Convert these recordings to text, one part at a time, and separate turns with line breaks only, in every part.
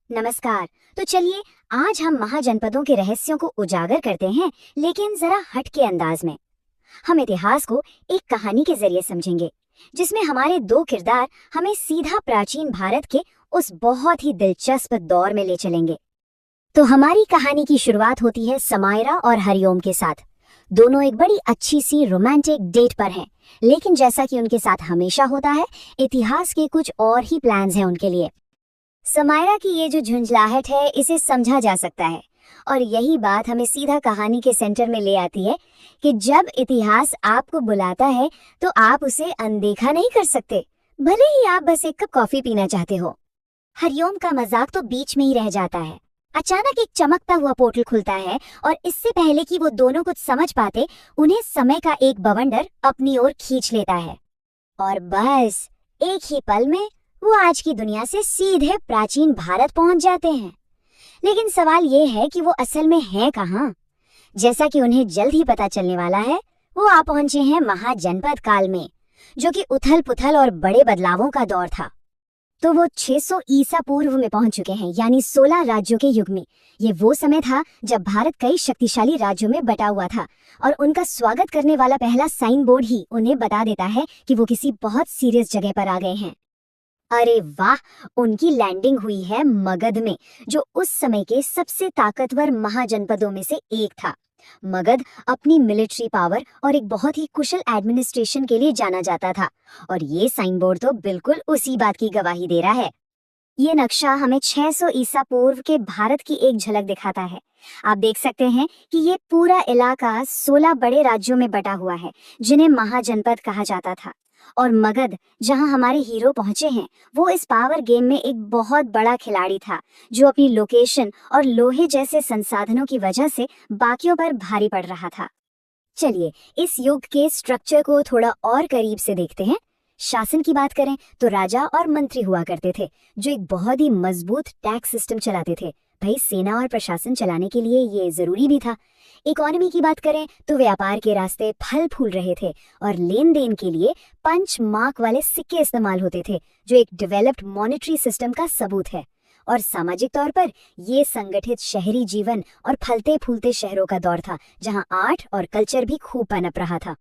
नमस्कार। तो चलिए आज हम महाजनपदों के रहस्यों को उजागर करते हैं, लेकिन जरा हट के अंदाज में। हम इतिहास को एक कहानी के जरिए समझेंगे, जिसमें हमारे दो किरदार हमें सीधा प्राचीन भारत के उस बहुत ही दिलचस्प दौर में ले चलेंगे। तो हमारी कहानी की शुरुआत होती है समायरा और हरिओम के साथ। दोनों एक बड़ी अच्छी सी रोमांटिक डेट पर हैं, लेकिन जैसा कि उनके साथ हमेशा होता है, इतिहास के कुछ और ही प्लान्स हैं उनके लिए। समायरा की ये जो झुंझलाहट है, इसे समझा जा सकता है, और यही बात हमें सीधा कहानी के सेंटर में ले आती है कि जब इतिहास आपको बुलाता है तो आप उसे अनदेखा नहीं कर सकते, भले ही आप बस एक कप कॉफी पीना चाहते हो। हरिओम का मजाक तो बीच में ही रह जाता है। अचानक एक चमकता हुआ पोर्टल खुलता है और इससे पहले कि वो दोनों कुछ समझ पाते, उन्हें समय का एक बवंडर अपनी ओर खींच लेता है, और बस एक ही पल में वो आज की दुनिया से सीधे प्राचीन भारत पहुंच जाते हैं। लेकिन सवाल ये है कि वो असल में हैं कहाँ? जैसा कि उन्हें जल्द ही पता चलने वाला है, वो आ पहुंचे हैं महाजनपद काल में, जो कि उथल पुथल और बड़े बदलावों का दौर था। तो वो 600 ईसा पूर्व में पहुंच चुके हैं, यानी 16 राज्यों के युग में। ये वो समय था जब भारत कई शक्तिशाली राज्यों में बटा हुआ था, और उनका स्वागत करने वाला पहला साइन बोर्ड ही उन्हें बता देता है कि वो किसी बहुत सीरियस जगह पर आ गए हैं। अरे वाह, उनकी लैंडिंग हुई है मगध में, जो उस समय के सबसे ताकतवर महाजनपदों में से एक था। मगध अपनी मिलिट्री पावर और एक बहुत ही कुशल एडमिनिस्ट्रेशन के लिए जाना जाता था, और ये साइन बोर्ड तो बिल्कुल उसी बात की गवाही दे रहा है। ये नक्शा हमें 600 ईसा पूर्व के भारत की एक झलक दिखाता है। आप देख सकते हैं कि ये पूरा इलाका 16 बड़े राज्यों में बटा हुआ है, जिन्हें महाजनपद कहा जाता था। और मगध, जहां हमारे हीरो पहुंचे हैं, वो इस पावर गेम में एक बहुत बड़ा खिलाड़ी था, जो अपनी लोकेशन और लोहे जैसे संसाधनों की वजह से बाकियों पर भारी पड़ रहा था। चलिए इस युग के स्ट्रक्चर को थोड़ा और करीब से देखते हैं। शासन की बात करें तो राजा और मंत्री हुआ करते थे, जो एक बहुत ही मजबूत टैक्स सिस्टम चलाते थे। भाई, सेना और प्रशासन चलाने के लिए ये जरूरी भी था। इकोनॉमी की बात करें तो व्यापार के रास्ते फल फूल रहे थे, और लेन देन के लिए पंच मार्क वाले सिक्के इस्तेमाल होते थे, जो एक डेवलप्ड मॉनेटरी सिस्टम का सबूत है। और सामाजिक तौर पर ये संगठित शहरी जीवन और फलते फूलते शहरों का दौर था, जहां आर्ट और कल्चर भी खूब पनप रहा था।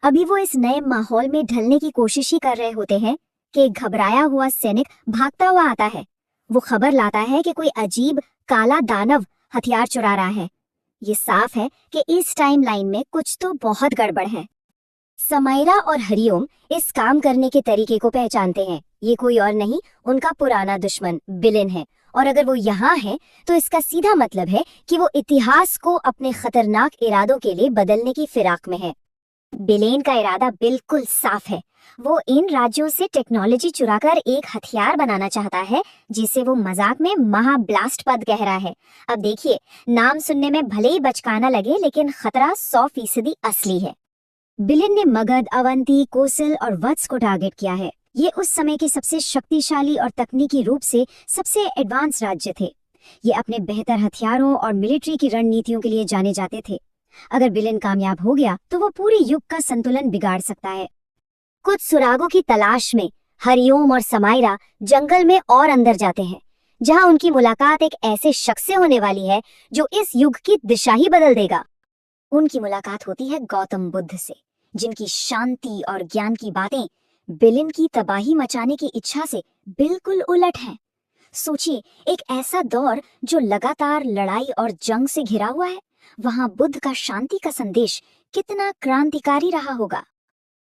अभी वो इस नए माहौल में ढलने की कोशिश ही कर रहे होते हैं कि एक घबराया हुआ सैनिक भागता हुआ आता है। वो खबर लाता है कि कोई अजीब काला दानव हथियार चुरा रहा है। ये साफ है कि इस टाइमलाइन में कुछ तो बहुत गड़बड़ है। समायरा और हरिओम इस काम करने के तरीके को पहचानते हैं। ये कोई और नहीं, उनका पुराना दुश्मन बिलिन है, और अगर वो यहाँ है तो इसका सीधा मतलब है कि वो इतिहास को अपने खतरनाक इरादों के लिए बदलने की फिराक में है। बिलेन का इरादा बिल्कुल साफ है। वो इन राज्यों से टेक्नोलॉजी चुराकर एक हथियार बनाना चाहता है, जिसे वो मजाक में महाब्लास्ट पद कह रहा है। अब देखिए, नाम सुनने में भले ही बचकाना लगे, लेकिन खतरा 100% असली है। बिलेन ने मगध, अवंती, कोसल और वत्स को टारगेट किया है। ये उस समय के सबसे शक्तिशाली और तकनीकी रूप से सबसे एडवांस राज्य थे। ये अपने बेहतर हथियारों और मिलिट्री की रणनीतियों के लिए जाने जाते थे। अगर बिलेन कामयाब हो गया तो वो पूरे युग का संतुलन बिगाड़ सकता है। कुछ सुरागों की तलाश में हरिओम और समायरा जंगल में और अंदर जाते हैं, जहां उनकी मुलाकात एक ऐसे शख्स से होने वाली है जो इस युग की दिशा ही बदल देगा। उनकी मुलाकात होती है गौतम बुद्ध से, जिनकी शांति और ज्ञान की बातें बिलेन की तबाही मचाने की इच्छा से बिल्कुल उलट हैं। सोचिए, एक ऐसा दौर जो लगातार लड़ाई और जंग से घिरा हुआ है, वहां बुद्ध का शांति का संदेश कितना क्रांतिकारी रहा होगा।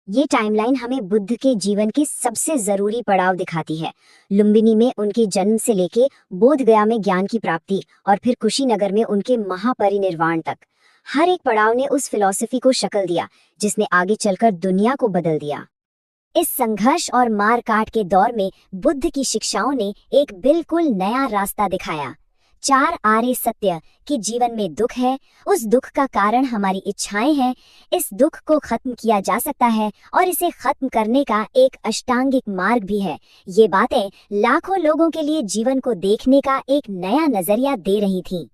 ये टाइमलाइन हमें बुद्ध के जीवन के सबसे जरूरी पड़ाव दिखाती है। लुम्बिनी में उनके जन्म से लेके बोध गया में ज्ञान की प्राप्ति, और फिर कुशीनगर में उनके महापरिनिर्वाण तक। हर एक पड़ाव ने उस फिलॉसफी को शक्ल दिया, जिसने आगे चलकर दुनिया को बदल दिया। इस संघर्ष और मार काट के दौर में बुद्ध की शिक्षाओं ने एक बिल्कुल नया रास्ता दिखाया। 4 आर्य सत्य कि जीवन में दुख है, उस दुख का कारण हमारी इच्छाएं हैं, इस दुख को खत्म किया जा सकता है, और इसे खत्म करने का एक अष्टांगिक मार्ग भी है। ये बातें लाखों लोगों के लिए जीवन को देखने का एक नया नजरिया दे रही थीं।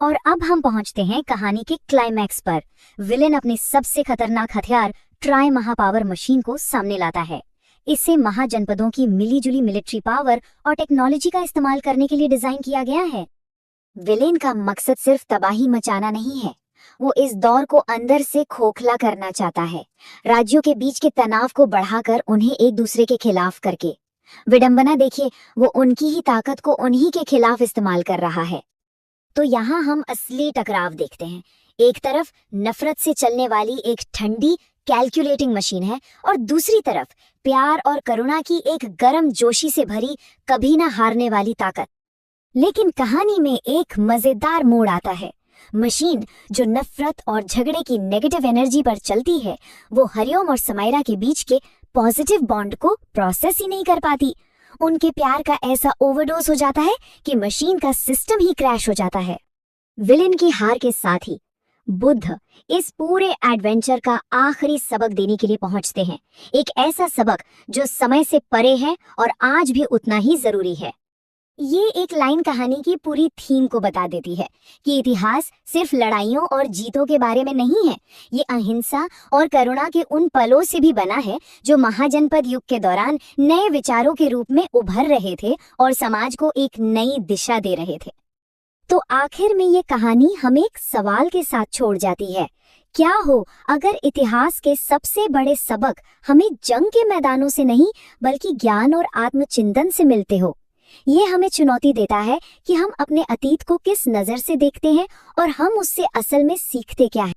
और अब हम पहुंचते हैं कहानी के क्लाइमैक्स पर। विलेन अपने सबसे खतरनाक हथियार ट्राई महापावर मशीन को सामने लाता है। इसे महाजनपदों की मिलीजुली मिलिट्री पावर और टेक्नोलॉजी का इस्तेमाल करने के लिए डिजाइन किया गया है। विलेन का मकसद सिर्फ तबाही मचाना नहीं है, वो इस दौर को अंदर से खोखला करना चाहता है, राज्यों के बीच के तनाव को बढ़ाकर उन्हें एक दूसरे के खिलाफ करके। विडंबना देखिए, वो उनकी ही ताकत को उन्हीं के खिलाफ इस्तेमाल कर रहा है। तो यहाँ हम असली टकराव देखते हैं। एक तरफ नफरत से चलने वाली एक ठंडी कैलकुलेटिंग मशीन है और दूसरी तरफ प्यार और करुणा की एक गर्म जोशी से भरी कभी ना हारने वाली ताकत। लेकिन कहानी में एक मजेदार मोड़ आता है। मशीन जो नफरत और झगड़े की नेगेटिव एनर्जी पर चलती है, वो हरिओम और समायरा के बीच के पॉजिटिव बॉन्ड को प्रोसेस ही नहीं कर पाती। उनके प्यार का ऐसा ओवरडोज हो जाता है कि मशीन का सिस्टम ही क्रैश हो जाता है। विलेन की हार के साथ ही बुद्ध इस पूरे एडवेंचर का आखिरी सबक देने के लिए पहुंचते हैं, एक ऐसा सबक जो समय से परे है और आज भी उतना ही जरूरी है। ये एक लाइन कहानी की पूरी थीम को बता देती है कि इतिहास सिर्फ लड़ाइयों और जीतों के बारे में नहीं है, ये अहिंसा और करुणा के उन पलों से भी बना है जो महाजनपद युग के दौरान नए विचारों के रूप में उभर रहे थे और समाज को एक नई दिशा दे रहे थे। तो आखिर में ये कहानी हमें एक सवाल के साथ छोड़ जाती है, क्या हो अगर इतिहास के सबसे बड़े सबक हमें जंग के मैदानों से नहीं बल्कि ज्ञान और आत्मचिंतन से मिलते हो। ये हमें चुनौती देता है कि हम अपने अतीत को किस नजर से देखते हैं और हम उससे असल में सीखते क्या हैं।